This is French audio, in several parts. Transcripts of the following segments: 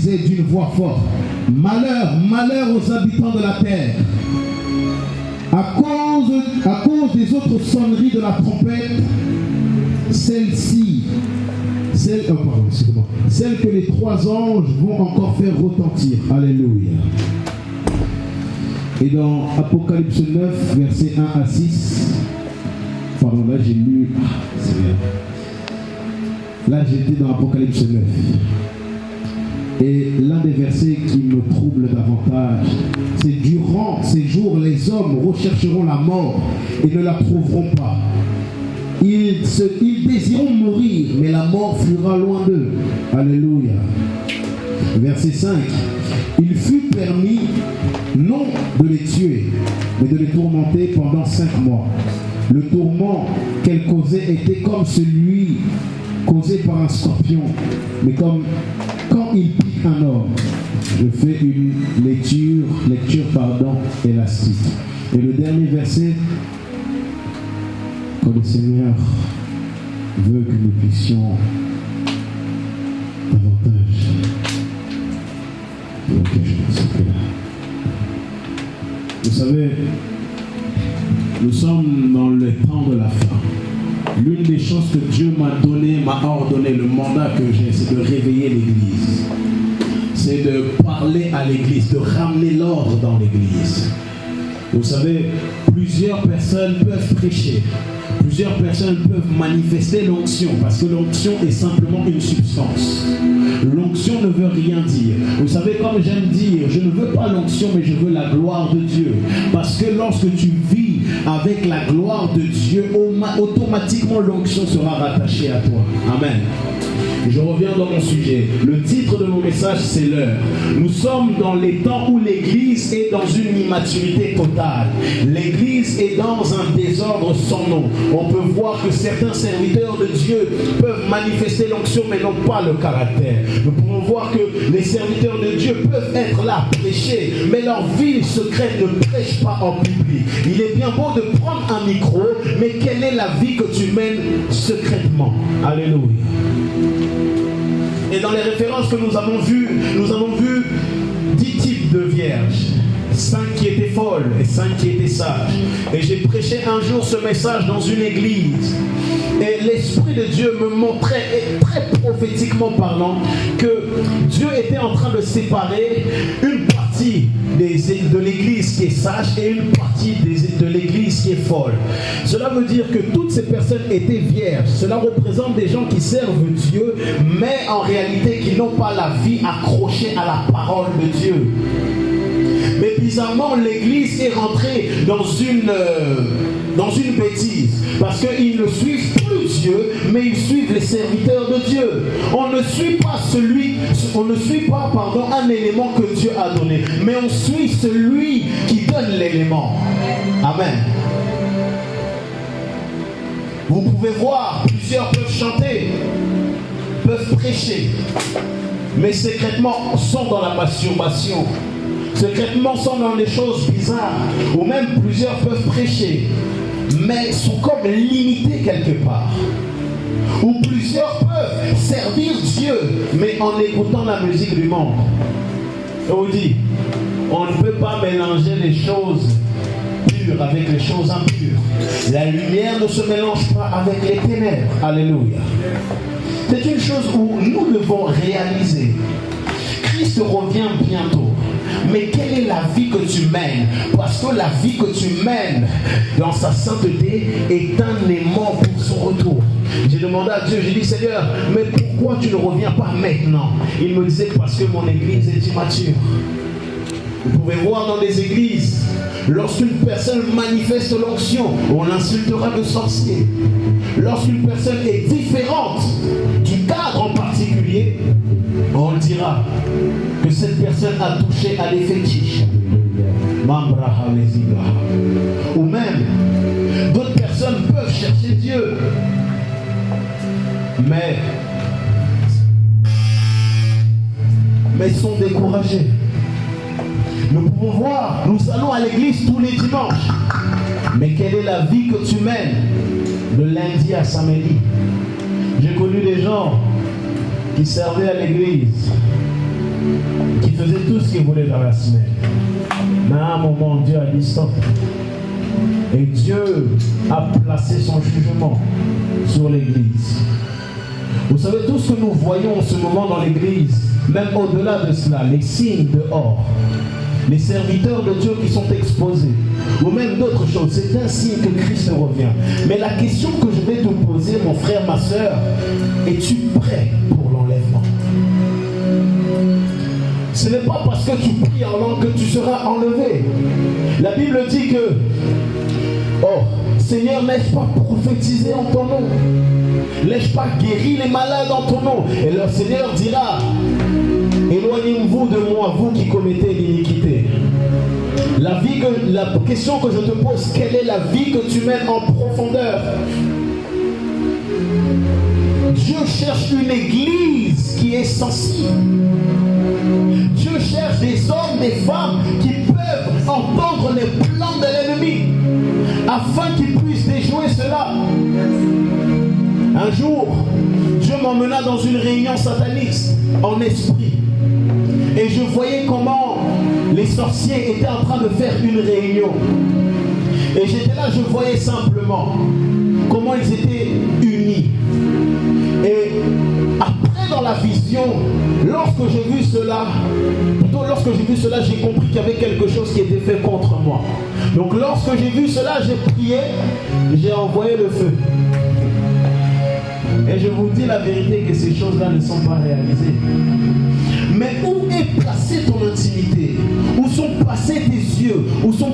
disait d'une voix forte, malheur, malheur aux habitants de la terre, à cause des autres sonneries de la trompette, celle que les 3 anges vont encore faire retentir. Alléluia. Et dans Apocalypse 9, versets 1 à 6, pardon, là j'ai lu, c'est bien. Là j'étais dans Apocalypse 9. Et l'un des versets qui me trouble davantage, c'est durant ces jours, les hommes rechercheront la mort et ne la trouveront pas. Ils désireront mourir, mais la mort fuira loin d'eux. Alléluia. Verset 5. Il fut permis non de les tuer, mais de les tourmenter pendant 5 mois. Le tourment qu'elle causait était comme celui causé par un scorpion, mais comme quand il pique un homme. Je fais une lecture élastique. Et le dernier verset, quand le Seigneur veut que nous puissions davantage. Ok, je vais s'arrêter là. Vous savez, nous sommes dans le temps de la fin. L'une des choses que Dieu m'a ordonné, le mandat que j'ai, c'est de réveiller l'Église. C'est de parler à l'Église, de ramener l'ordre dans l'Église. Vous savez, plusieurs personnes peuvent prêcher. Plusieurs personnes peuvent manifester l'onction, parce que l'onction est simplement une substance. L'onction ne veut rien dire. Vous savez, comme j'aime dire, je ne veux pas l'onction, mais je veux la gloire de Dieu. Parce que lorsque tu vis avec la gloire de Dieu, automatiquement l'onction sera rattachée à toi. Amen. Je reviens dans mon sujet. Le titre de mon message, c'est l'heure. Nous sommes dans les temps où l'Église est dans une immaturité totale. L'Église est dans un désordre sans nom. On peut voir que certains serviteurs de Dieu peuvent manifester l'onction, mais n'ont pas le caractère. Nous pouvons voir que les serviteurs de Dieu peuvent être là, prêcher, mais leur vie secrète ne prêche pas en public. Il est bien beau de prendre un micro, mais quelle est la vie que tu mènes secrètement? Alléluia. Et dans les références que nous avons vues 10 types de vierges. 5 qui étaient folles et 5 qui étaient sages. Et j'ai prêché un jour ce message dans une église. Et l'Esprit de Dieu me montrait, très prophétiquement parlant, que Dieu était en train de séparer une partie de l'église qui est sage et une partie de l'église qui est folle. Cela veut dire que toutes ces personnes étaient vierges. Cela représente des gens qui servent Dieu, mais en réalité qui n'ont pas la vie accrochée à la parole de Dieu. Mais bizarrement, l'église est rentrée dans une bêtise. Parce qu'ils ne suivent plus Dieu, mais ils suivent les serviteurs de Dieu. On ne suit pas un élément que Dieu a donné, mais on suit celui qui donne l'élément. Amen. Vous pouvez voir, plusieurs peuvent chanter, peuvent prêcher, mais secrètement sont dans la masturbation. Secrètement sont dans des choses bizarres, ou même plusieurs peuvent prêcher, mais sont comme limités quelque part. Ou plusieurs peuvent servir Dieu, mais en écoutant la musique du monde. Je vous dis, on ne peut pas mélanger les choses pures avec les choses impures. La lumière ne se mélange pas avec les ténèbres. Alléluia. C'est une chose où nous devons réaliser. Christ revient bientôt. Mais quelle est la vie que tu mènes? Parce que la vie que tu mènes dans sa sainteté est un aimant pour son retour. J'ai demandé à Dieu, j'ai dit Seigneur, mais pourquoi tu ne reviens pas maintenant? Il me disait parce que mon église est immature. Vous pouvez voir dans les églises, lorsqu'une personne manifeste l'onction, on l'insultera de sorcier. Lorsqu'une personne est différente du cadre en particulier, on dira que cette personne a touché à des fétiches. Ou même, d'autres personnes peuvent chercher Dieu, mais sont découragées. Nous pouvons voir, nous allons à l'église tous les dimanches. Mais quelle est la vie que tu mènes de lundi à samedi? J'ai connu des gens qui servaient à l'église. qui faisait tout ce qu'il voulait dans la semaine. Mais à un moment, Dieu a dit stop. Et Dieu a placé son jugement sur l'Église. Vous savez, tout ce que nous voyons en ce moment dans l'Église, même au-delà de cela, les signes dehors, les serviteurs de Dieu qui sont exposés, ou même d'autres choses, c'est un signe que Christ revient. Mais la question que je vais te poser, mon frère, ma soeur, es-tu prêt pour l'enlèvement? Ce n'est pas parce que tu pries en langue que tu seras enlevé. La Bible dit que, oh, Seigneur, n'ai-je pas prophétisé en ton nom? N'ai-je pas guéri les malades en ton nom? Et le Seigneur dira, éloignez-vous de moi, vous qui commettez l'iniquité. La question que je te pose, quelle est la vie que tu mènes en profondeur? Dieu cherche une église qui est sensible. Dieu cherche des hommes, des femmes qui peuvent entendre les plans de l'ennemi afin qu'ils puissent déjouer cela. Un jour, Dieu m'emmena dans une réunion sataniste en esprit. Et je voyais comment les sorciers étaient en train de faire une réunion. Et j'étais là, je voyais simplement comment ils étaient unis. Et après dans la vision, lorsque j'ai vu cela, j'ai compris qu'il y avait quelque chose qui était fait contre moi. Donc lorsque j'ai vu cela, j'ai prié, j'ai envoyé le feu. Et je vous dis la vérité que ces choses-là ne sont pas réalisées. Mais où est placée ton intimité? Où sont placés tes yeux? Où sont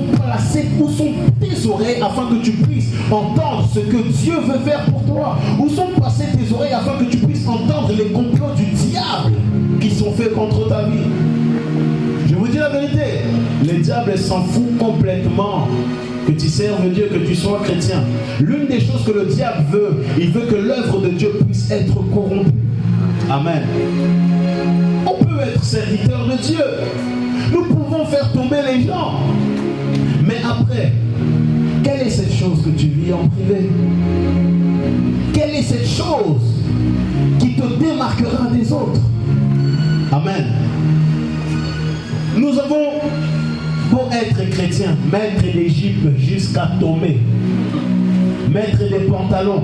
tes oreilles afin que tu puisses entendre ce que Dieu veut faire pour toi? Où sont placées tes oreilles afin que tu puisses entendre les complots du diable qui sont faits contre ta vie? Je vous dis la vérité, le diable s'en fout complètement que tu serves Dieu, que tu sois chrétien. L'une des choses que le diable veut, il veut que l'œuvre de Dieu puisse être corrompue. Amen. On peut être serviteur de Dieu. Nous pouvons faire tomber les gens. Mais après, quelle est cette chose que tu vis en privé? Quelle est cette chose qui te démarquera des autres? Amen. Nous avons beau être chrétiens, mettre l'Égypte jusqu'à Tomé, mettre des pantalons,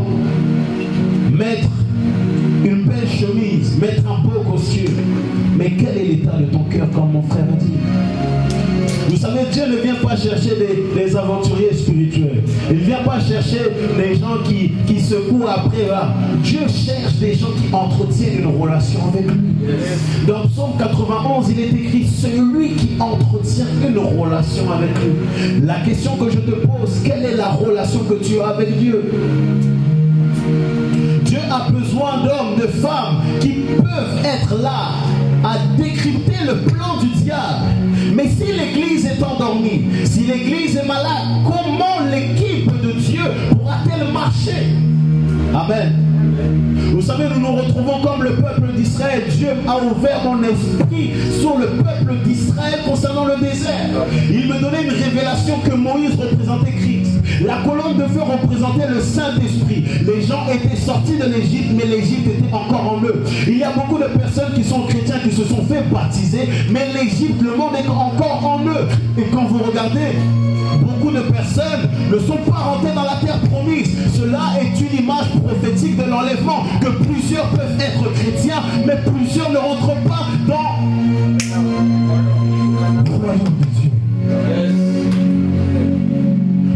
mettre une belle chemise, mettre un beau costume. Mais quel est l'état de ton cœur, comme mon frère a dit? Vous savez, Dieu ne vient pas chercher des aventuriers spirituels. Il ne vient pas chercher des gens qui se courent après. Là. Dieu cherche des gens qui entretiennent une relation avec lui. Dans Psaume 91, il est écrit, celui qui entretient une relation avec lui. La question que je te pose, quelle est la relation que tu as avec Dieu? Dieu a besoin d'hommes, de femmes qui peuvent être là à décrypter le plan du diable. Mais si l'église est endormie, si l'église est malade, comment l'équipe de Dieu pourra-t-elle marcher? Amen. Vous savez, nous nous retrouvons comme le peuple d'Israël. Dieu a ouvert mon esprit sur le peuple d'Israël concernant le désert. Il me donnait une révélation que Moïse représentait Christ. La colonne de feu représentait le Saint-Esprit. Les gens étaient sortis de l'Égypte, mais l'Égypte était encore en eux. Il y a beaucoup de personnes qui sont chrétiens, qui se sont fait baptiser, mais l'Égypte, le monde est encore en eux. Et quand vous regardez, beaucoup de personnes ne sont pas rentrées dans la terre promise. Cela est une image prophétique de l'enlèvement, que plusieurs peuvent être chrétiens, mais plusieurs ne rentrent pas dans le royaume de Dieu.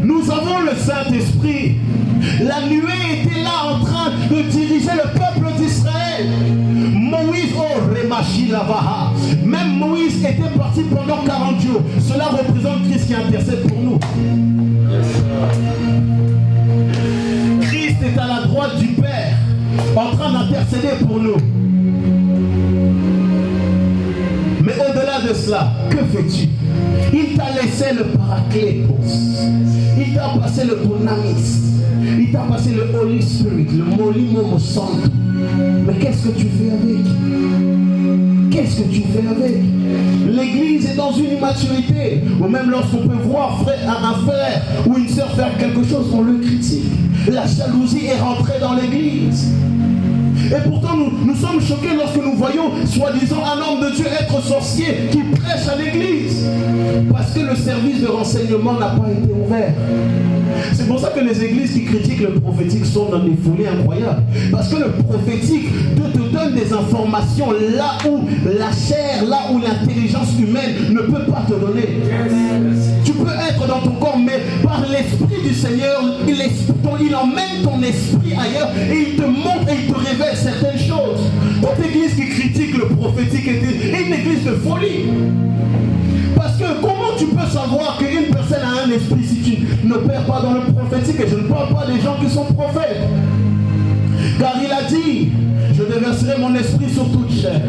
Nous avons le Saint-Esprit. La nuée était là en train de diriger le peuple d'Israël. Moïse, oh, Remachi Lavaha. Même Moïse était parti pendant 40 jours. Cela représente Christ qui intercède pour nous. Christ est à la droite du Père, en train d'intercéder pour nous. Mais au-delà de cela, que fais-tu? Il t'a laissé le Paraclétos. Il t'a passé le Bonamis. Il t'a passé le Holy Spirit, le Molimo Santo. Mais qu'est-ce que tu fais avec? Qu'est-ce que tu fais avec? L'église est dans une immaturité. Ou même lorsqu'on peut voir un frère ou une soeur faire quelque chose, on le critique. La jalousie est rentrée dans l'église. Et pourtant, nous sommes choqués lorsque nous voyons, soi-disant, un homme de Dieu être sorcier qui prêche à l'église. Parce que le service de renseignement n'a pas été ouvert. C'est pour ça que les églises qui critiquent le prophétique sont dans des folies incroyables. Parce que le prophétique te donne des informations là où la chair, là où l'intelligence humaine ne peut pas te donner. Tu peux être dans ton corps, mais par l'Esprit du Seigneur, il emmène ton esprit ailleurs et il te montre et il te révèle certaines choses. Toute église qui critique le prophétique est une église de folie. Parce que comment tu peux savoir qu'une personne a un esprit si tu n'opères pas dans le prophétique? Et je ne parle pas des gens qui sont prophètes. Car il a dit, je déverserai mon esprit sur toute chair.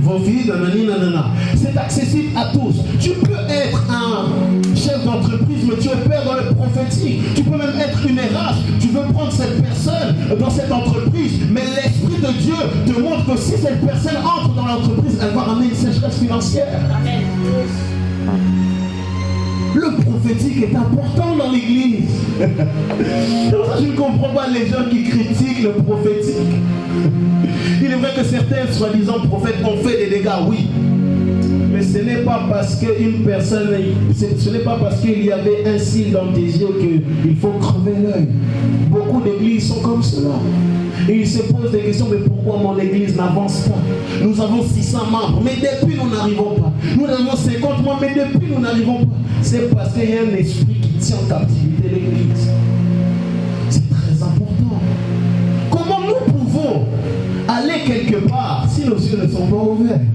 Vos vies, nanani, nanana. C'est accessible à tous. Tu peux être un chef d'entreprise, mais tu opères dans le prophétique. Tu peux même être une RH. Tu veux prendre cette personne dans cette entreprise, mais l'Esprit de Dieu te montre que si cette personne entre dans l'entreprise, elle va ramener une sécheresse financière. Amen. Le prophétique est important dans l'église. Je ne comprends pas les gens qui critiquent le prophétique. Il est vrai que certains soi-disant prophètes ont fait des dégâts, oui. Mais ce n'est pas parce qu'une personne, ce n'est pas parce qu'il y avait un cil dans tes yeux qu'il faut crever l'œil. Beaucoup d'églises sont comme cela. Et ils se posent des questions, mais pourquoi mon église n'avance pas? Nous avons 600 membres, mais depuis nous n'arrivons pas. Nous avons 50 membres, mais depuis nous n'arrivons pas. C'est parce qu'il y a un esprit qui tient en captivité l'église. C'est très important. Comment nous pouvons aller quelque part si nos yeux ne sont pas ouverts?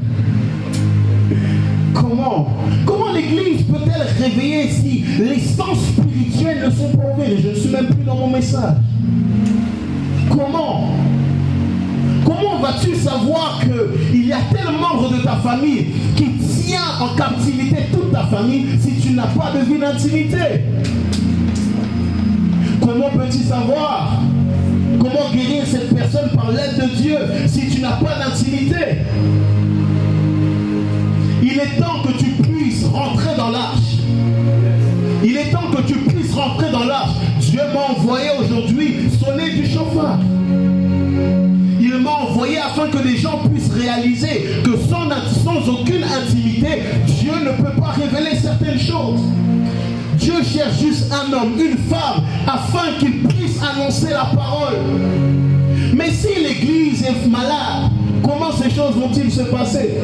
Comment l'église peut-elle réveiller si les sens spirituels ne sont pas ouverts? Je ne suis même plus dans mon message. Comment vas-tu savoir qu'il y a tel membre de ta famille qui tient en captivité toute ta famille si tu n'as pas de vie d'intimité? Comment peux-tu savoir comment guérir cette personne par l'aide de Dieu si tu n'as pas d'intimité? Il est temps que tu puisses rentrer dans l'arche. Il est temps que tu puisses rentrer dans l'arche. Dieu m'a envoyé aujourd'hui sonner du chauffard. Il m'a envoyé afin que les gens puissent réaliser que sans aucune intimité, Dieu ne peut pas révéler certaines choses. Dieu cherche juste un homme, une femme, afin qu'ils puissent annoncer la parole. Mais si l'église est malade, comment ces choses vont-ils se passer?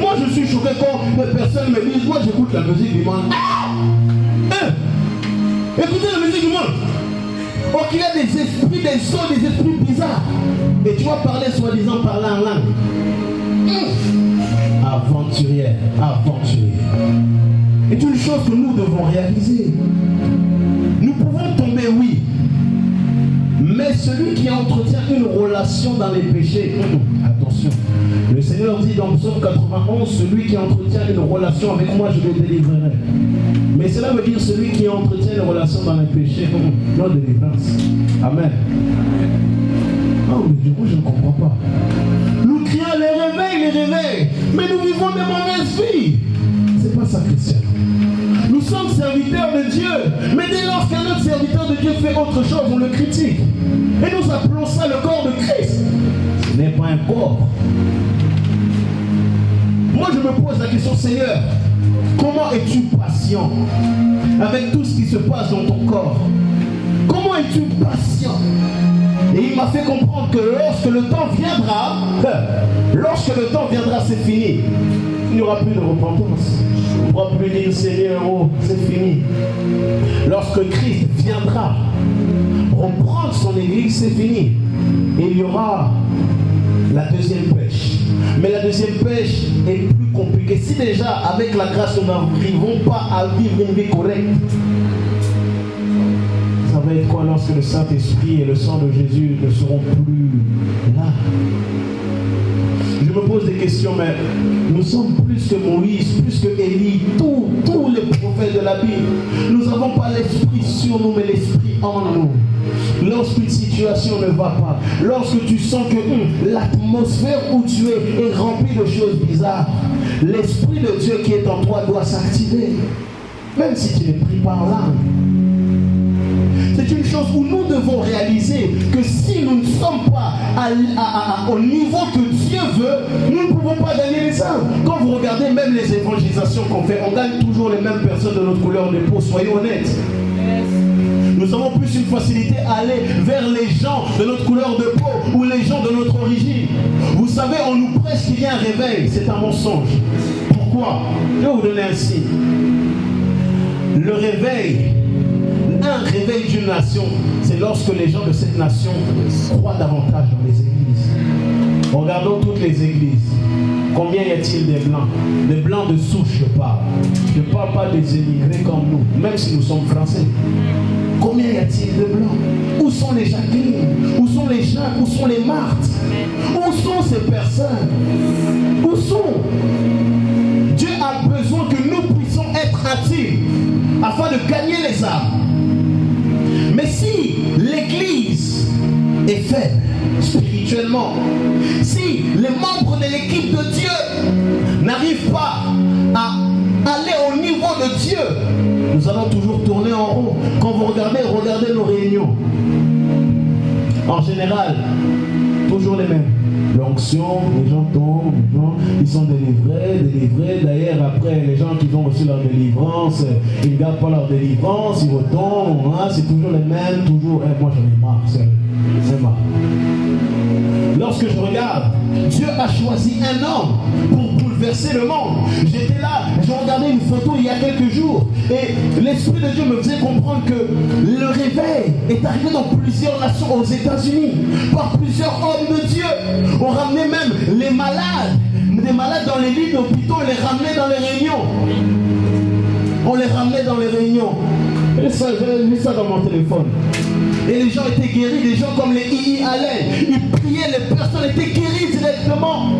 Moi, je suis choqué quand les personnes me disent, moi j'écoute la musique du monde. Écoutez la musique du monde. Oh, qu'il y a des esprits, des sons, des esprits bizarres. Et tu vas parler soi-disant parler en langue. Aventurière. est une chose que nous devons réaliser. Nous pouvons tomber, oui. Mais celui qui entretient une relation dans les péchés, attention, le Seigneur dit dans Psaume 91, celui qui entretient une relation avec moi, je le délivrerai. Mais cela veut dire celui qui entretient une relation dans les péchés, non délivrance. Amen. Ah oui, du coup, je ne comprends pas. Nous crions les réveils, mais nous vivons des mauvaises vies. C'est pas ça, Christian. Nous sommes serviteurs de Dieu, mais dès lors qu'un autre serviteur de Dieu fait autre chose, on le critique. Et nous appelons ça le corps de Christ. Ce n'est pas un corps. Moi, je me pose la question, Seigneur, comment es-tu patient avec tout ce qui se passe dans ton corps? Comment es-tu patient? Et il m'a fait comprendre que lorsque le temps viendra, c'est fini. Il n'y aura plus de repentance. On ne pourra plus dire Seigneur, oh, c'est fini. Lorsque Christ viendra reprendre son église, c'est fini. Et il y aura la deuxième pêche. Mais la deuxième pêche est plus compliquée. Si déjà, avec la grâce, nous n'arrivons pas à vivre une vie correcte, ça va être quoi lorsque le Saint-Esprit et le sang de Jésus ne seront plus là? Je me pose des questions, mais nous sommes plus que Moïse, plus que Élie, tous les prophètes de la Bible. Nous n'avons pas l'esprit sur nous, mais l'esprit en nous. Lorsqu'une situation ne va pas, lorsque tu sens que l'atmosphère où tu es est remplie de choses bizarres, l'esprit de Dieu qui est en toi doit s'activer, même si tu ne pries pas en langue. c'est une chose où nous devons réaliser que si nous ne sommes pas au niveau que Dieu veut, nous ne pouvons pas gagner les âmes. Quand vous regardez même les évangélisations qu'on fait, on gagne toujours les mêmes personnes de notre couleur de peau, soyons honnêtes. Nous avons plus une facilité à aller vers les gens de notre couleur de peau ou les gens de notre origine. Vous savez, on nous prêche qu'il y a un réveil. C'est un mensonge. Pourquoi? Je vais vous donner un signe. Le réveil, un réveil d'une nation, c'est lorsque les gens de cette nation croient davantage dans les églises. Regardons toutes les églises. Combien y a-t-il des blancs? Des blancs de souche, je parle. Je ne parle pas des émigrés comme nous, même si nous sommes français. Combien y a-t-il de blancs? Où sont les Jacqueline? Où sont les Jacques? Où sont les Marthe? Où sont ces personnes? Où sont? Dieu a besoin que nous puissions être actifs afin de gagner les âmes. Mais si l'Église est faible spirituellement, si les membres de l'équipe de Dieu n'arrivent pas à aller au niveau de Dieu, nous allons toujours tourner en rond. Quand vous regardez nos réunions. En général, toujours les mêmes. L'onction, les gens tombent, les gens, ils sont délivrés. D'ailleurs, après, les gens qui ont reçu leur délivrance, ils ne gardent pas leur délivrance, ils retombent. Hein, c'est toujours les mêmes, toujours. Moi, j'en ai marre, c'est marre. Lorsque je regarde, Dieu a choisi un homme pour bouleverser le monde. J'étais là, je regardais une photo il y a quelques jours et l'Esprit de Dieu me faisait comprendre que le réveil est arrivé dans plusieurs nations aux États-Unis par plusieurs hommes de Dieu. On ramenait même les malades, des malades dans les lits d'hôpitaux, on les ramenait dans les réunions. Et ça, j'ai mis ça dans mon téléphone. Et les gens étaient guéris, des gens comme les I.I. Allen. Ils priaient, les personnes étaient guéries directement.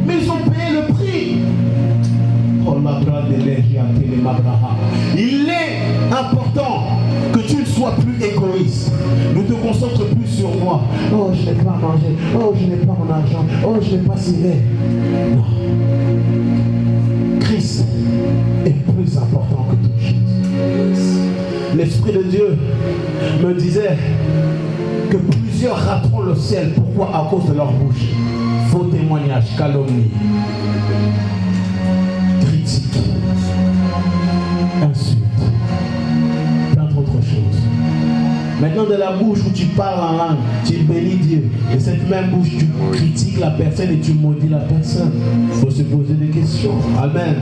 Mais ils ont payé le prix. Il est important que tu ne sois plus égoïste. Ne te concentre plus sur moi. Oh, je n'ai pas à manger. Oh, je n'ai pas mon argent. Oh, je n'ai pas civé. Non. Christ est plus important que toute chose. L'Esprit de Dieu me disait que plusieurs rateront le ciel. Pourquoi? À cause de leur bouche. Faux témoignage, calomnie, critique, insulte, plein d'autres choses. Maintenant, de la bouche où tu parles en langue, tu bénis Dieu. Et cette même bouche, tu critiques la personne et tu maudis la personne. Il faut se poser des questions. Amen.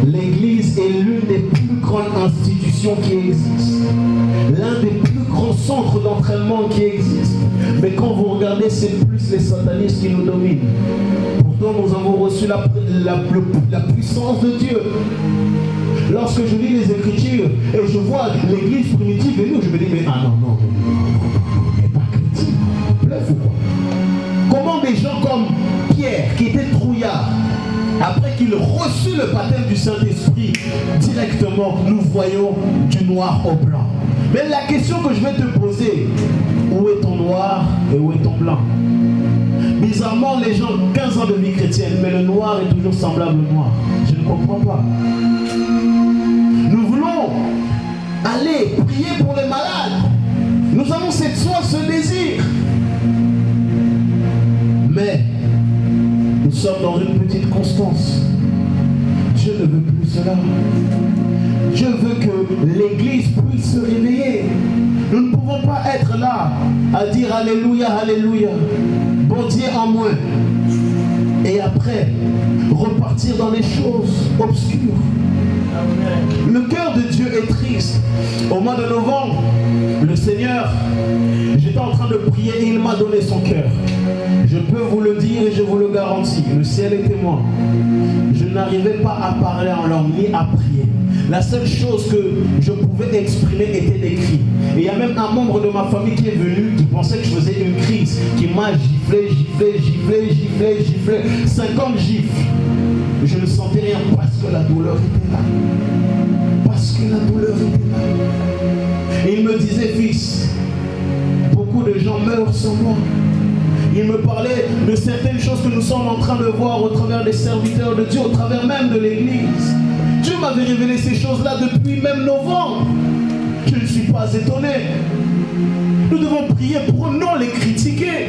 L'Église est l'une des plus grandes institutions qui existent. L'un des plus grands centres d'entraînement qui existent. Mais quand vous regardez, c'est plus les satanistes qui nous dominent. Pourtant, nous avons reçu la puissance de Dieu. Lorsque je lis les Écritures et je vois l'Église primitive venir, je me dis, mais non, n'est pas chrétien. Bluff ou quoi? Comment des gens comme Pierre, qui était trouillard, après qu'il reçut le baptême du Saint-Esprit, directement, nous voyons du noir au blanc. Mais la question que je vais te poser, où est ton noir et où est ton blanc? Bizarrement, les gens, 15 ans de vie chrétienne, mais le noir est toujours semblable au noir. Je ne comprends pas. Nous voulons aller prier pour les malades. Nous avons cette soif, ce désir. Mais nous sommes dans une petite constance. Dieu ne veut plus cela. Dieu veut que l'Église puisse se réveiller. Nous ne pouvons pas être là à dire Alléluia, Alléluia, bon Dieu en moi. Et après, repartir dans les choses obscures. Le cœur de Dieu est triste. Au mois de novembre, le Seigneur, j'étais en train de prier et il m'a donné son cœur. Je peux vous le dire et je vous le garantis, le ciel est témoin. Je n'arrivais pas à parler en langue ni à prier. La seule chose que je pouvais exprimer était des cris. Et il y a même un membre de ma famille qui est venu, qui pensait que je faisais une crise, qui m'a giflé, 50 gifles. Je ne sentais rien parce que la douleur était là. Parce que la douleur était là. Et il me disait, fils, beaucoup de gens meurent sans moi. Il me parlait de certaines choses que nous sommes en train de voir au travers des serviteurs de Dieu, au travers même de l'Église, Dieu m'avait révélé ces choses-là depuis même novembre. Je ne suis pas étonné. Nous devons prier pour eux, non les critiquer.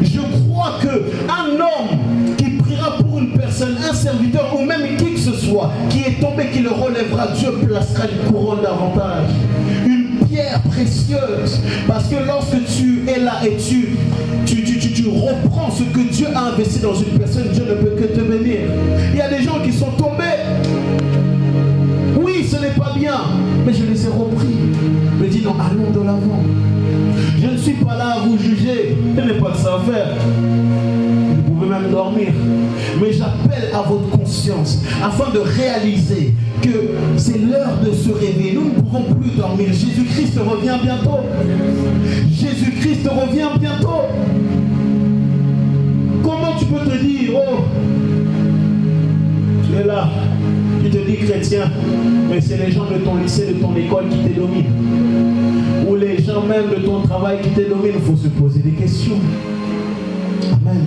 Je crois qu'un homme qui priera pour une personne, un serviteur ou même qui que ce soit, qui est tombé, qui le relèvera, Dieu placera une couronne d'avantage. Une pierre précieuse. Parce que lorsque tu es là et tu reprends ce que Dieu a investi dans une personne, Dieu ne peut que te bénir. Il y a des gens qui sont tombés. Oui, ce n'est pas bien, mais je les ai repris. Je me dis non, allons de l'avant. Je ne suis pas là à vous juger. Je n'ai pas de ça à faire. Vous pouvez même dormir. Mais j'appelle à votre conscience afin de réaliser que c'est l'heure de se réveiller. Nous ne pouvons plus dormir. Jésus-Christ revient bientôt. Jésus-Christ revient bientôt. Comment tu peux te dire, oh, tu es là, tu te dis chrétien, mais c'est les gens de ton lycée, de ton école qui te dominent. Ou les gens même de ton travail qui te dominent. Il faut se poser des questions. Amen.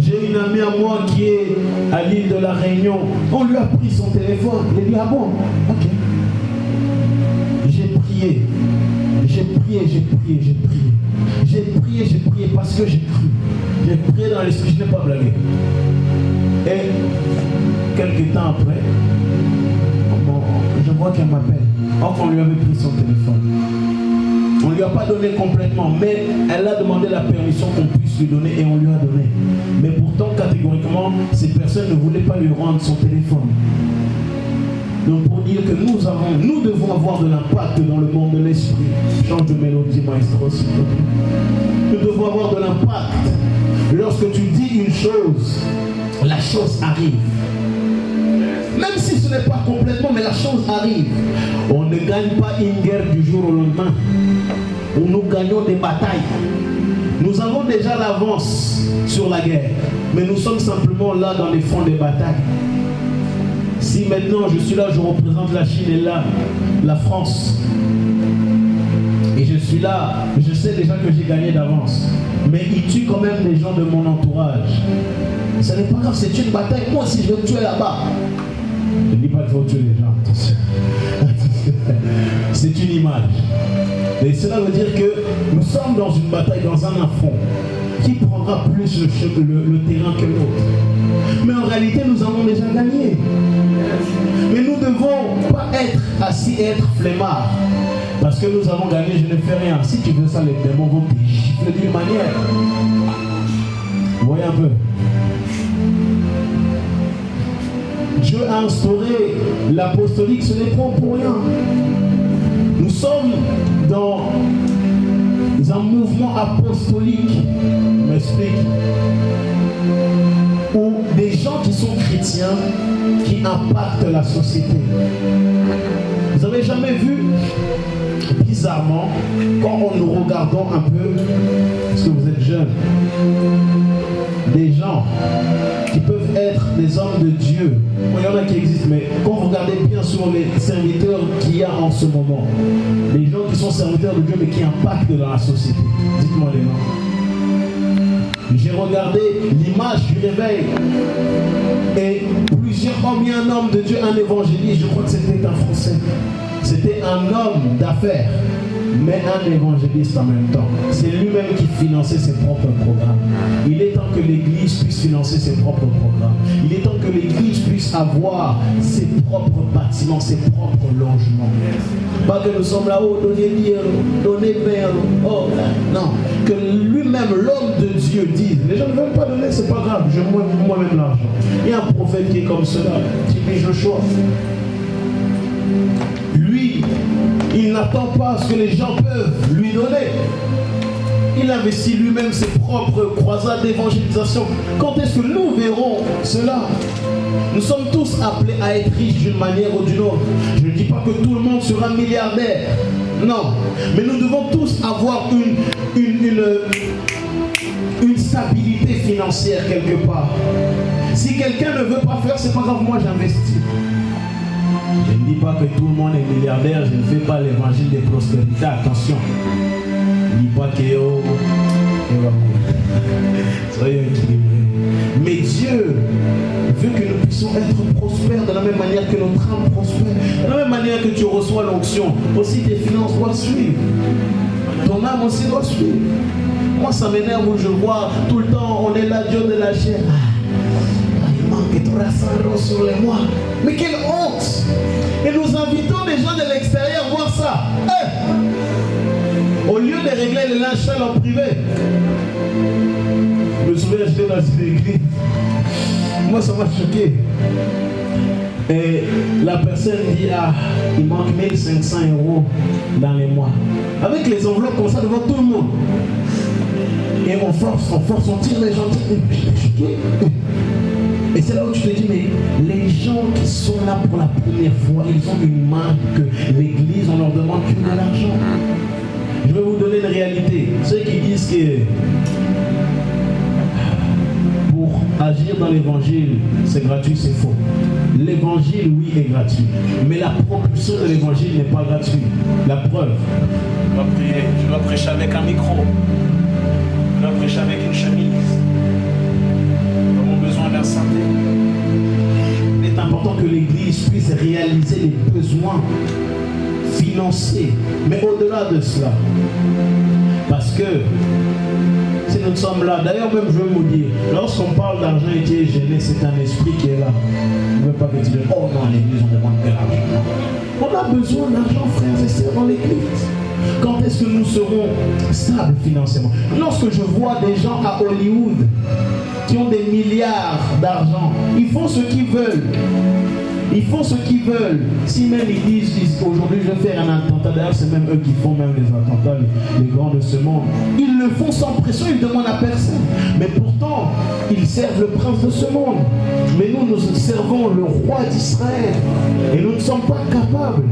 J'ai une amie à moi qui est à l'île de la Réunion. On lui a pris son téléphone. Il a dit, ah bon? Ok. J'ai prié. J'ai prié, j'ai prié, j'ai prié. J'ai prié, j'ai prié parce que j'ai cru. J'ai prié dans l'esprit, je n'ai pas blagué. Et quelques temps après, je vois qu'elle m'appelle. Or qu'on lui avait pris son téléphone. On ne lui a pas donné complètement, mais elle a demandé la permission qu'on puisse lui donner et on lui a donné. Mais pourtant, catégoriquement, ces personnes ne voulaient pas lui rendre son téléphone. Donc pour dire que nous devons avoir de l'impact dans le monde de l'esprit. Change de mélodie, maestro, s'il te plaît. Nous devons avoir de l'impact. Lorsque tu dis une chose, la chose arrive. Même si ce n'est pas complètement, mais la chose arrive. On ne gagne pas une guerre du jour au lendemain. Nous gagnons des batailles. Nous avons déjà l'avance sur la guerre. Mais nous sommes simplement là dans les fronts des batailles. Si maintenant je suis là, je représente la Chine et là, la France. Et je suis là, je sais déjà que j'ai gagné d'avance. Mais il tue quand même des gens de mon entourage. Ce n'est pas grave, c'est une bataille. Moi aussi je vais tuer là-bas. Je ne dis pas qu'il faut tuer les gens, attention. C'est une image. Et cela veut dire que nous sommes dans une bataille, dans un affront. Qui prendra plus le terrain que l'autre? Mais en réalité, nous avons déjà gagné. Mais nous ne devons pas être assis et être flemmards. Parce que nous avons gagné, je ne fais rien. Si tu veux ça, les démons vont te gifler d'une manière. Vous voyez un peu? Dieu a instauré l'apostolique, ce n'est pas pour rien. Nous sommes dans un mouvement apostolique, je m'explique, où des gens qui sont chrétiens, qui impactent la société. Vous n'avez jamais vu, bizarrement, quand nous regardons un peu, parce que vous êtes jeunes, des gens qui peuvent être des hommes de Dieu. Bon, il y en a qui existent, mais quand vous regardez bien sur les serviteurs qu'il y a en ce moment, les gens qui sont serviteurs de Dieu mais qui impactent dans la société, dites-moi les noms. J'ai regardé l'image du réveil et plusieurs hommes, il y a un homme de Dieu, un évangéliste, je crois que c'était un Français. C'était un homme d'affaires, mais un évangéliste en même temps. C'est lui-même qui finançait ses propres programmes. Il est temps que l'Église puisse financer ses propres programmes. Il est temps que l'Église puisse avoir ses propres bâtiments, ses propres logements. Pas que nous sommes là-haut, donnez bien, donnez bien. Oh, non. Que lui-même, l'homme de Dieu, dise, les gens ne veulent pas donner, c'est pas grave, je moi-même l'argent. Il y a un prophète qui est comme cela, Tibi Joshua. Lui, il n'attend pas ce que les gens peuvent lui donner. Il investit lui-même ses propres croisades d'évangélisation. Quand est-ce que nous verrons cela? Nous sommes tous appelés à être riches d'une manière ou d'une autre. Je ne dis pas que tout le monde sera milliardaire. Non. Mais nous devons tous avoir une stabilité financière quelque part. Si quelqu'un ne veut pas faire, c'est pas grave, moi j'investis. Je ne dis pas que tout le monde est milliardaire, je ne fais pas l'évangile de prospérité, attention. Je ne dis pas que soyez équilibrés. Mais Dieu veut que nous puissions être prospères de la même manière manière que notre âme prospère. De la même manière que tu reçois l'onction, aussi tes finances doivent suivre. Ton âme aussi doit suivre. Moi, ça m'énerve où je vois tout le temps, on est là, Dieu de la chair. Il manque 300 € sur les mois. Mais quelle honte! Et nous invitons les gens de l'extérieur à voir ça. Au lieu de régler les linges sales en privé. Je me souviens, j'étais dans une église. Moi, ça m'a choqué. Et la personne dit, il manque 1500 € dans les mois. Avec les enveloppes comme ça devant tout le monde. Et on force, on tire les gens. J'étais choqué. Et c'est là où tu te dis, mais les gens qui sont là pour la première fois, ils ont une marque que l'église, on leur demande plus de l'argent. Je vais vous donner une réalité. Ceux qui disent que pour agir dans l'évangile, c'est gratuit, c'est faux. L'évangile, oui, est gratuit. Mais la propulsion de l'évangile n'est pas gratuite. La preuve, je dois prêcher avec un micro. Je dois prêcher avec une chemise. Nous avons besoin d'un santé. Il est important que l'Église puisse réaliser les besoins financiers. Mais au-delà de cela, parce que si nous sommes là, d'ailleurs même je veux vous dire, lorsqu'on parle d'argent et qui est gêné, c'est un esprit qui est là. On ne veut pas que tu dises, oh non, l'Église on demande que l'argent. On a besoin d'argent, frères et sœurs, dans l'Église. Quand est-ce que nous serons stables financièrement? Lorsque je vois des gens à Hollywood qui ont des milliards d'argent, ils font ce qu'ils veulent. Ils font ce qu'ils veulent. Si même ils disent aujourd'hui je vais faire un attentat, d'ailleurs c'est même eux qui font même les attentats, les grands de ce monde. Ils le font sans pression, ils ne demandent à personne. Mais pourtant, ils servent le prince de ce monde. Mais nous servons le roi d'Israël. Et nous ne sommes pas capables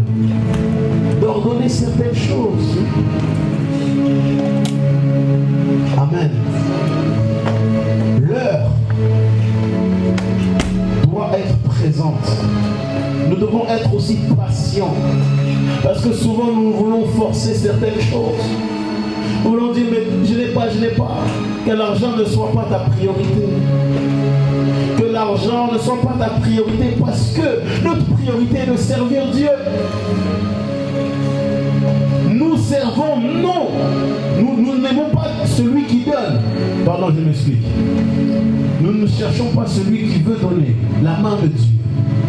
d'ordonner certaines choses. Amen. L'heure doit être présente. Nous devons être aussi patients. Parce que souvent nous voulons forcer certaines choses. Nous voulons dire, mais je n'ai pas. Que l'argent ne soit pas ta priorité. Que l'argent ne soit pas ta priorité parce que notre priorité est de servir Dieu. Nous servons, non. Nous n'aimons pas celui qui donne. Pardon, je m'explique. Nous ne cherchons pas celui qui veut donner. La main de Dieu.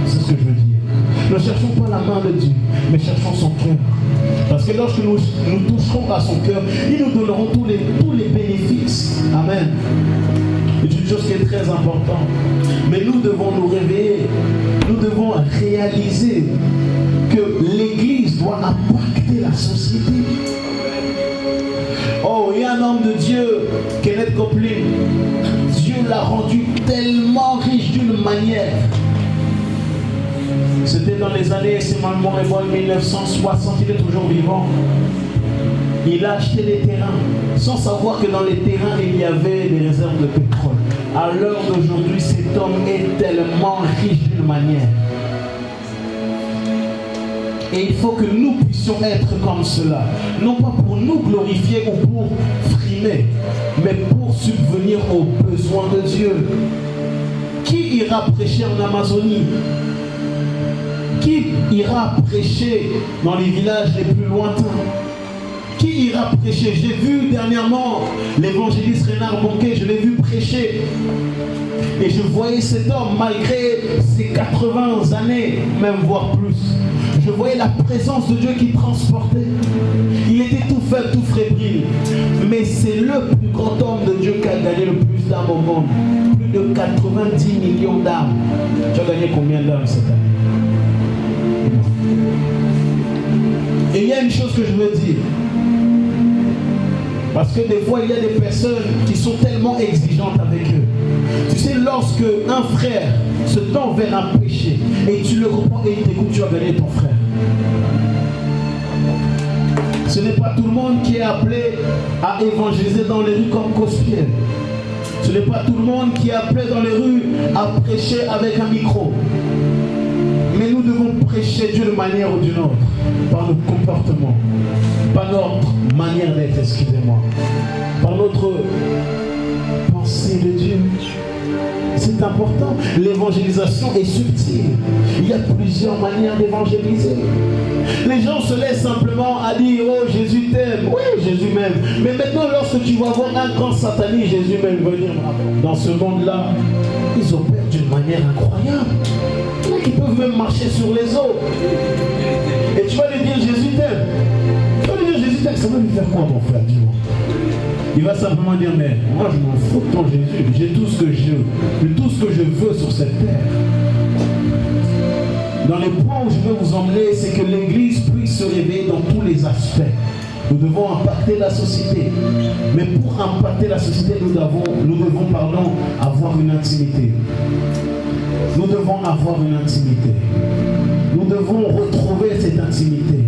C'est ce que je veux dire. Nous ne cherchons pas la main de Dieu, mais cherchons son cœur. Parce que lorsque nous toucherons à son cœur, il nous donneront tous les bénéfices. Amen. C'est une chose qui est très importante. Mais nous devons nous réveiller. Nous devons réaliser que l'Église doit impacter la société. Oh, il y a un homme de Dieu, Kenneth Copeland. Dieu l'a rendu tellement riche d'une manière. C'était dans les années, c'est Maman Rebol 1960, il est toujours vivant. Il a acheté des terrains, sans savoir que dans les terrains, il y avait des réserves de pétrole. À l'heure d'aujourd'hui, cet homme est tellement riche d'une manière. Et il faut que nous puissions être comme cela. Non pas pour nous glorifier ou pour frimer, mais pour subvenir aux besoins de Dieu. Qui ira prêcher en Amazonie? Qui ira prêcher dans les villages les plus lointains? Qui ira prêcher? J'ai vu dernièrement l'évangéliste Renard Bonquet, je l'ai vu prêcher. Et je voyais cet homme, malgré ses 80 années, même voire plus, je voyais la présence de Dieu qui transportait. Il était tout faible, tout fébrile. Mais c'est le plus grand homme de Dieu qui a gagné le plus d'âmes au monde. Plus de 90 millions d'âmes. Tu as gagné combien d'âmes cette année? Et il y a une chose que je veux dire. Parce que des fois, il y a des personnes qui sont tellement exigeantes avec eux. Tu sais, lorsque un frère se tend vers un péché et tu le reprends et il t'écoute, tu as gagné ton frère. Ce n'est pas tout le monde qui est appelé à évangéliser dans les rues comme Cospiel. Ce n'est pas tout le monde qui est appelé dans les rues à prêcher avec un micro. Mais nous devons prêcher Dieu de manière ou d'une autre, par notre comportement, par notre manière d'être, excusez-moi, par notre pensée de Dieu. C'est important. important. L'évangélisation est subtile. Il y a plusieurs manières d'évangéliser. Les gens se laissent simplement à dire « Oh, Jésus t'aime. » Oui, Jésus m'aime. Mais maintenant, lorsque tu vas voir un grand sataniste, Jésus m'aime venir dans ce monde-là, ils opèrent d'une manière incroyable. Ils peuvent même marcher sur les eaux. Et tu vas lui dire « Jésus t'aime. » Tu vas lui dire « Jésus t'aime. » Ça va lui faire quoi, mon frère? Dis-moi. Il va simplement dire, mais moi je m'en fous de ton Jésus, j'ai tout ce que je veux sur cette terre. Dans les points où je veux vous emmener, c'est que l'Église puisse se réveiller dans tous les aspects. Nous devons impacter la société. Mais pour impacter la société, nous devons avoir une intimité. Nous devons avoir une intimité. Nous devons retrouver cette intimité.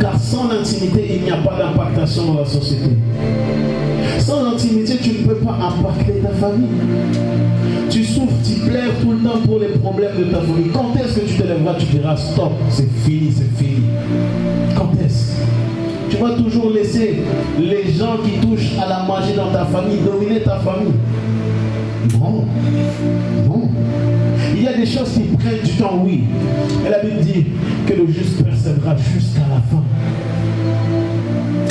Car sans intimité, il n'y a pas d'impactation dans la société. Sans intimité, tu ne peux pas impacter ta famille. Tu souffres, tu pleures tout le temps pour les problèmes de ta famille. Quand est-ce que tu te lèveras, tu diras stop, c'est fini, c'est fini. Quand est-ce? Tu vas toujours laisser les gens qui touchent à la magie dans ta famille dominer ta famille. Non, non. Il y a des choses qui prennent du temps, oui. Et la Bible dit que le juste persévérera jusqu'à la fin.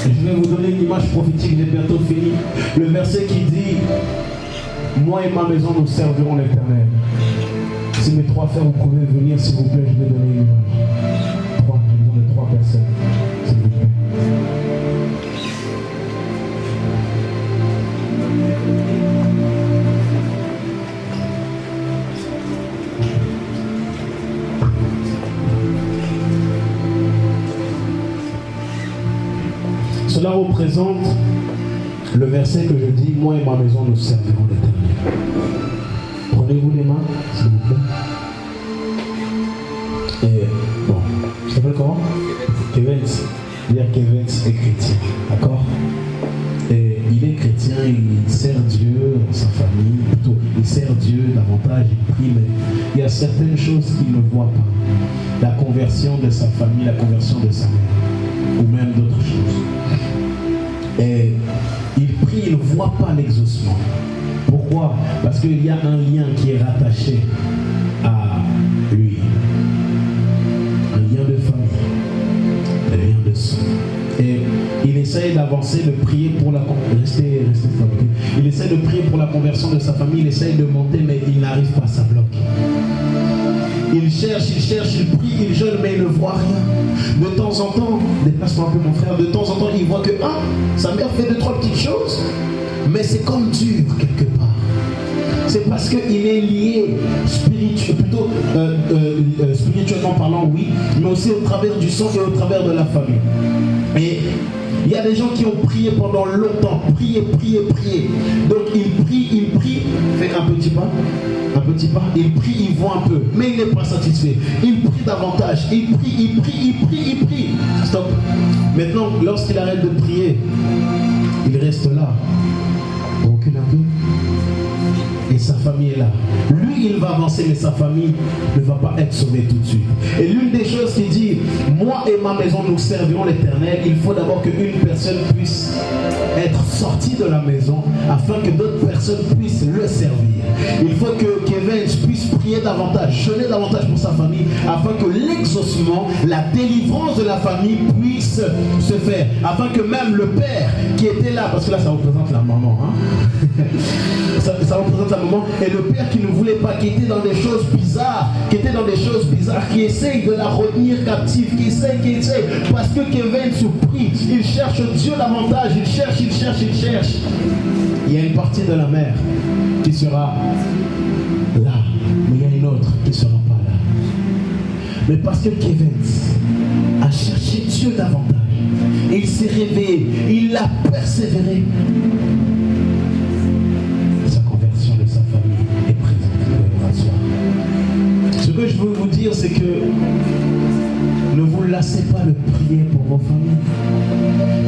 Et je vais vous donner une image prophétique, j'ai bientôt fini. Le verset qui dit « Moi et ma maison, nous servirons l'Éternel ». Si mes trois frères, vous pouvez venir, s'il vous plaît, je vais donner une image. J'ai besoin de 3 personnes, s'il vous plaît. Cela représente le verset que je dis, moi et ma maison nous servirons l'Éternel. Prenez-vous les mains, s'il vous plaît. Et bon, je s'appelle comment? Kevens. Dire Kevens est chrétien, d'accord? Et il est chrétien, il sert Dieu dans sa famille, plutôt, il sert Dieu davantage, il prie, mais il y a certaines choses qu'il ne voit pas. La conversion de sa famille, la conversion de sa mère, ou même d'autres choses. Et il prie, il ne voit pas l'exaucement. Pourquoi? Parce qu'il y a un lien qui est rattaché à lui. Un lien de famille, un lien de sang. Et il essaye d'avancer, de prier pour la conversion. Il essaie de prier pour la conversion de sa famille, il essaye de monter, mais il n'arrive pas, ça bloque. Il cherche, il prie, il jeûne, mais il ne voit rien. De temps en temps, déplace-moi un peu mon frère, de temps en temps, il voit que sa mère fait 2-3 petites choses, mais c'est comme dur quelque part. C'est parce qu'il est lié spirituellement parlant, oui, mais aussi au travers du sang et au travers de la famille. Et il y a des gens qui ont prié pendant longtemps, prié. Donc il prie, fait un petit pas, il prie, il voit un peu, mais il n'est pas satisfait. Il prie davantage, il prie. Stop. Maintenant, lorsqu'il arrête de prier, il reste là. On recule un peu. Et sa famille est là. Lui, il va avancer, mais sa famille ne va pas être sauvée tout de suite. Et l'une des choses qui dit, moi et ma maison, nous servirons l'Éternel, il faut d'abord qu'une personne puisse être sortie de la maison afin que d'autres personnes puissent le servir. Il faut que Kevin puisse prier davantage, jeûner davantage pour sa famille, afin que l'exaucement, la délivrance de la famille puisse se faire. Afin que même le père qui était là, parce que là ça représente la maman, ça représente la maman, et le père qui ne voulait pas, qui était dans des choses bizarres, qui essaye de la retenir captive, qui essaye, parce que Kevin se prie, il cherche Dieu davantage, il cherche. Il y a une partie de la mère qui sera là, mais il y a une autre qui ne sera pas là. Mais parce que Kevin a cherché Dieu davantage, et il s'est réveillé, il a persévéré, sa conversion de sa famille est présente. Ce que je veux vous dire, c'est que ne vous lassez pas de prier pour vos familles.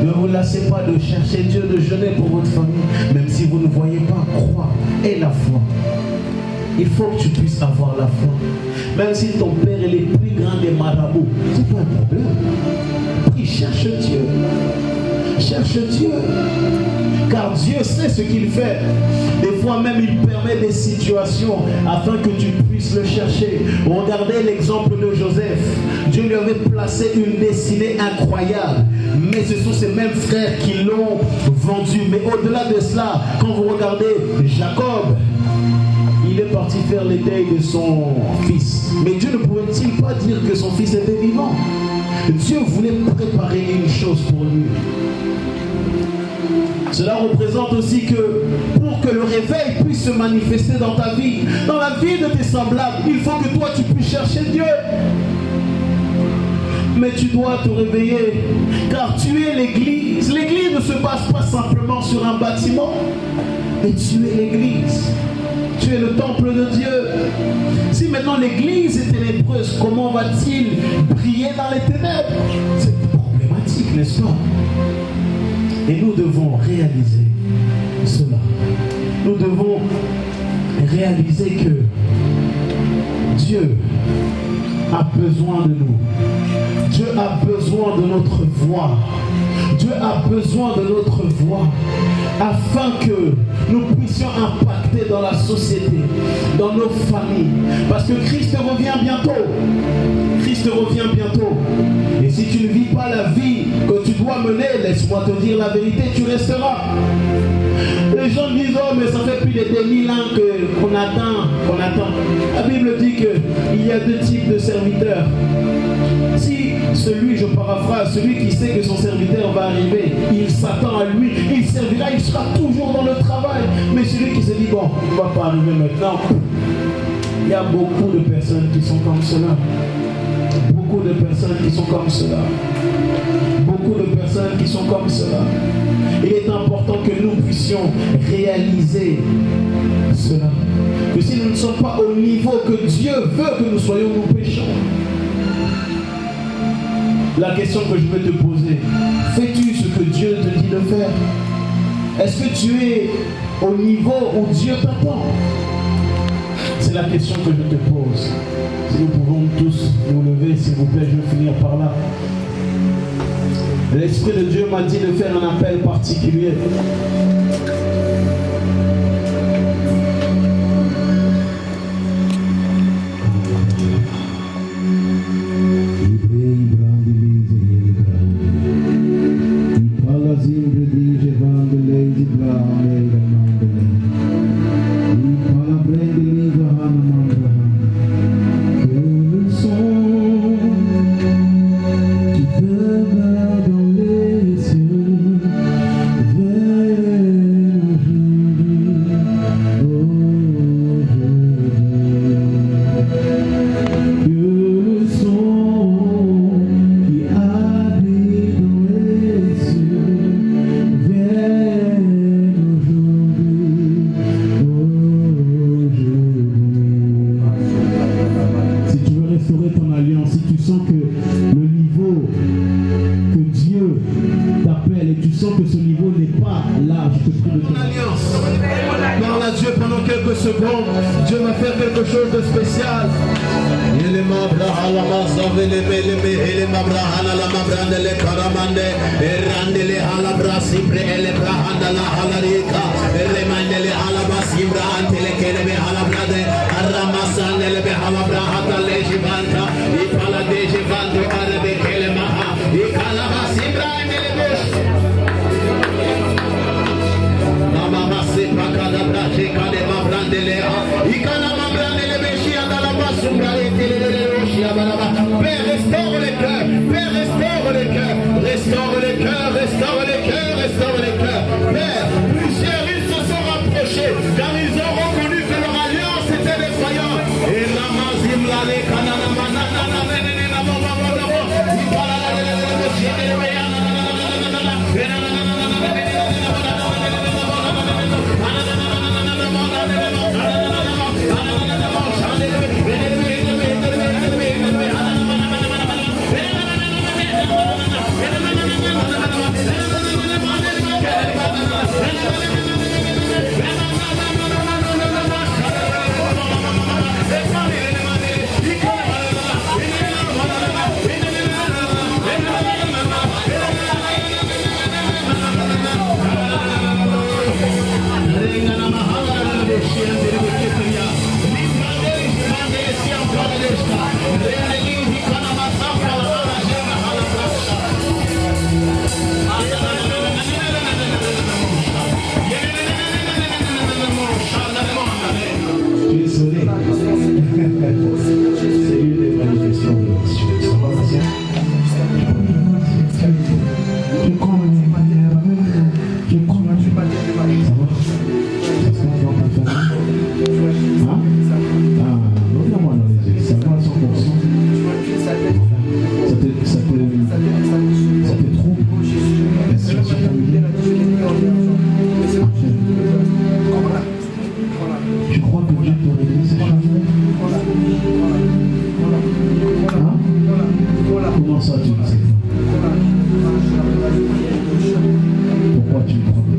Ne vous lassez pas de chercher Dieu, de jeûner pour votre famille. Même si vous ne voyez pas, crois. Et la foi. Il faut que tu puisses avoir la foi. Même si ton père est le plus grand des marabouts, c'est pas un problème. Prie, cherche Dieu. Cherche Dieu. Car Dieu sait ce qu'il fait. Des fois même il permet permet des situations afin que tu puisses le chercher. Regardez l'exemple de Joseph. Dieu lui avait placé une destinée incroyable. Mais ce sont ses mêmes frères qui l'ont vendu. Mais au-delà de cela, quand vous regardez Jacob, il est parti faire les deuils de son fils. Mais Dieu ne pouvait-il pas dire que son fils était vivant? Dieu voulait préparer une chose pour lui. Cela représente aussi que pour que le réveil puisse se manifester dans ta vie, dans la vie de tes semblables, il faut que toi tu puisses chercher Dieu. Mais tu dois te réveiller, car tu es l'église. L'église ne se base pas simplement sur un bâtiment, mais tu es l'église. Tu es le temple de Dieu. Si maintenant l'église est ténébreuse, comment va-t-il briller dans les ténèbres? C'est problématique, n'est-ce pas? Et nous devons réaliser cela. Nous devons réaliser que Dieu a besoin de nous. Dieu a besoin de notre voix. Dieu a besoin de notre voix afin que nous puissions impacter dans la société, dans nos familles. Parce que Christ revient bientôt. Christ revient bientôt. Et si tu ne vis pas la vie que tu dois mener, laisse-moi te dire la vérité, tu resteras. Les gens disent, oh mais ça fait plus de 2000 ans qu'on attend. La Bible dit qu'il y a deux types de serviteurs. Si celui, je paraphrase, celui qui sait que son serviteur va arriver, il s'attend à lui, il servira, il sera toujours dans le travail. Mais celui qui se dit, bon, il ne va pas arriver maintenant. Il y a beaucoup de personnes qui sont comme cela. Beaucoup de personnes qui sont comme cela. Beaucoup de personnes qui sont comme cela. Il est important que nous puissions réaliser cela. Que si nous ne sommes pas au niveau que Dieu veut que nous soyons, nous péchons. La question que je vais te poser, fais-tu ce que Dieu te dit de faire? Est-ce que tu es au niveau où Dieu t'attend? C'est la question que je te pose. Si nous pouvons tous nous lever, s'il vous plaît, je vais finir par là. L'Esprit de Dieu m'a dit de faire un appel particulier. Yeah. que Dieu te réglisse ces choses? Hein? Comment ça tu ne sais pas? Pourquoi tu ne crois pas?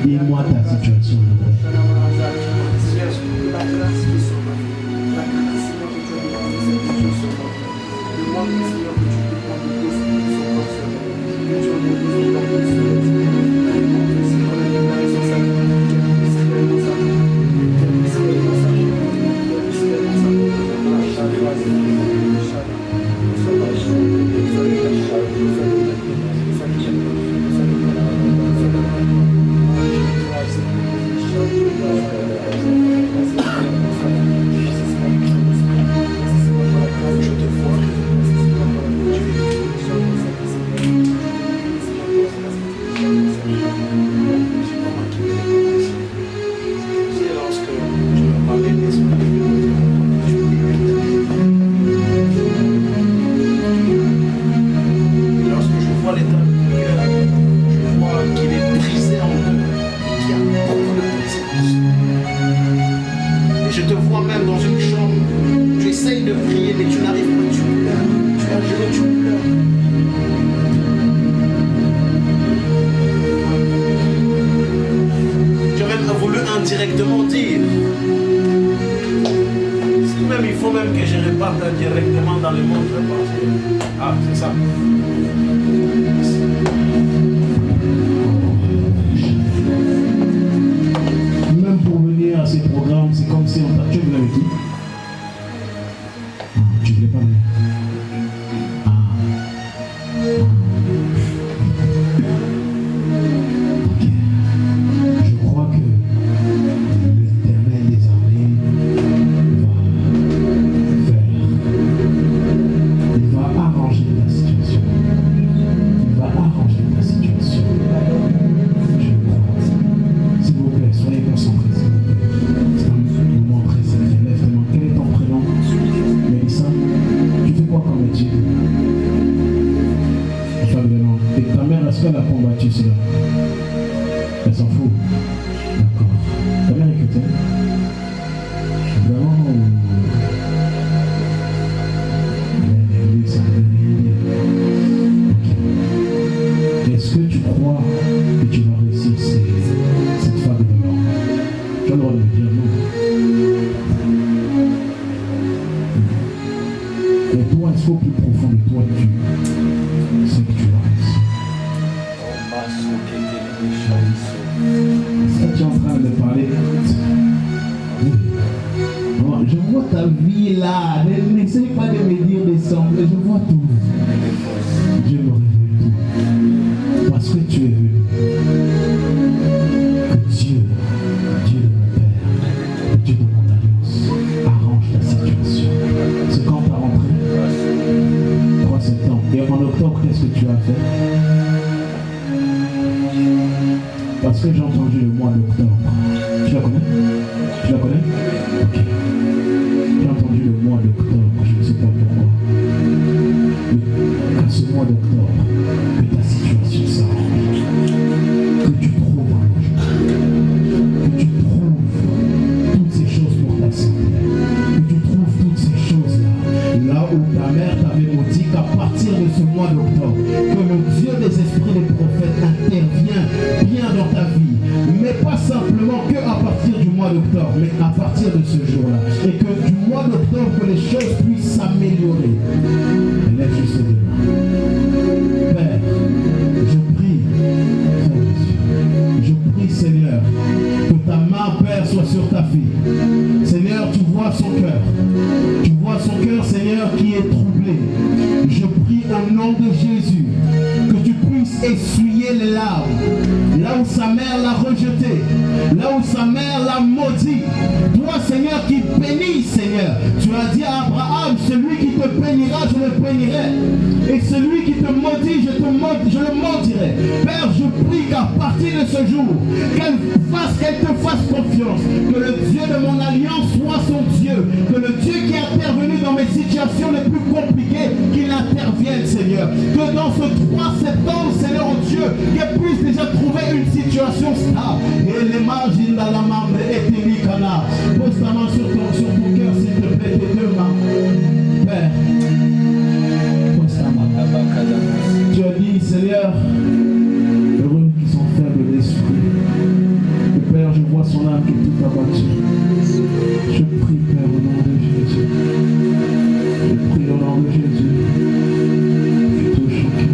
Dis-moi ta situation. Directement dire. Si même il faut même que je reparte directement dans le monde, je pense. Ah, c'est ça. Même pour venir à ces programmes, c'est comme si on t'a tué de la vie. Tu ne voulais pas venir. Est-ce qu'elle a combattu cela? Elle s'en fout. D'accord. Ta mère est chrétienne? Vraiment ça ne veut rien dire. Ok. Est-ce que tu crois que tu vas réussir cette femme de mort? Tu as le droit de me dire non. Et toi, est-ce qu'au plus profond de toi, tu sais que tu vas réussir? Est-ce que tu es en train de parler? Non, je vois ta vie là. N'essaye pas de me dire des semblables. Je vois tout. Dieu me révèle tout. Parce que tu es venu. Que Dieu de mon Père, Dieu de mon alliance, arrange ta situation. C'est quand tu as rentré? 3 septembre. Et en octobre, qu'est-ce que tu as fait? Parce que j'ai entendu le mois d'octobre. Tu la connais? Tu la connais? Ok. J'ai entendu le mois d'octobre, je ne sais pas pourquoi. Mais à ce mois d'octobre, que ta situation s'arrange. Que tu trouves un logement. Que tu trouves toutes ces choses pour ta santé. Que tu trouves toutes ces choses-là. Là où ta mère t'avait maudit qu'à partir de ce mois d'octobre, que le Dieu des esprits des prophètes intervient bien dans ta vie, mais pas simplement que à partir du mois d'octobre, mais à partir de ce jour-là, et que du mois d'octobre que les choses puissent s'améliorer. Lève juste les mains. Père, je prie, je prie Seigneur, que ta main, Père, soit sur ta fille. Seigneur, tu vois son cœur. Tu vois son cœur, Seigneur, qui est troublé. Je prie au nom de Jésus que tu puisses essuyer les larmes. Là où sa mère l'a rejeté, là où sa mère l'a maudit. Toi, Seigneur, qui bénis, Seigneur. Tu as dit à Abraham, celui qui te bénira, je le bénirai. Et celui qui te maudit, je le maudirai. Père, je prie qu'à partir de ce jour, qu'elle te fasse confiance. Que le Dieu de mon alliance soit son Dieu. Que le Dieu qui est intervenu dans mes situations les plus compliquées, qu'il intervienne, Seigneur. Que dans ce 3 septembre, Seigneur Dieu, qu'elle puisse déjà trouver une situation stable. Et les margines dans la main, et tout abattu. Je prie, Père, au nom de Jésus. Je prie au nom de Jésus. Tu touches au cœur.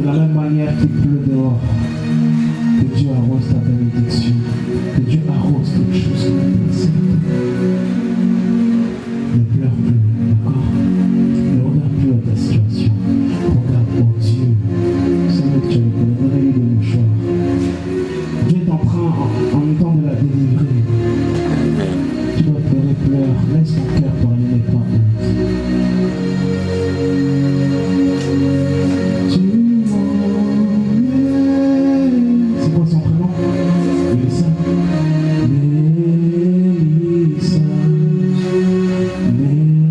De la même manière qu'il pleut dehors, que Dieu arrose ta bénédiction. Que Dieu arrose toute chose qui est passée. Ne pleure plus, d'accord? Ne regarde plus à ta situation. Regarde au Dieu. Seigneur, tu as donné de mouchoir. Dieu est en train, en temps de la délivrer. Tu dois pleurer, pleure. Laisse ton cœur parler, n'est pas honte. Tu m'emmènes. C'est quoi son prénom? Mélissa. Mélissa. Mélissa.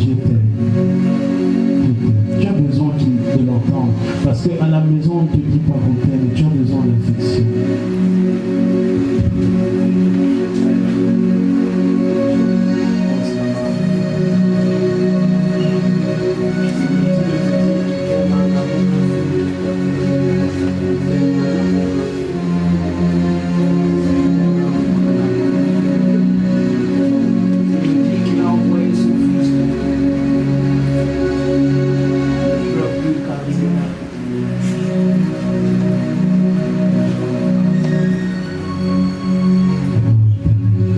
Il est Parce qu'à la maison, on ne te dit pas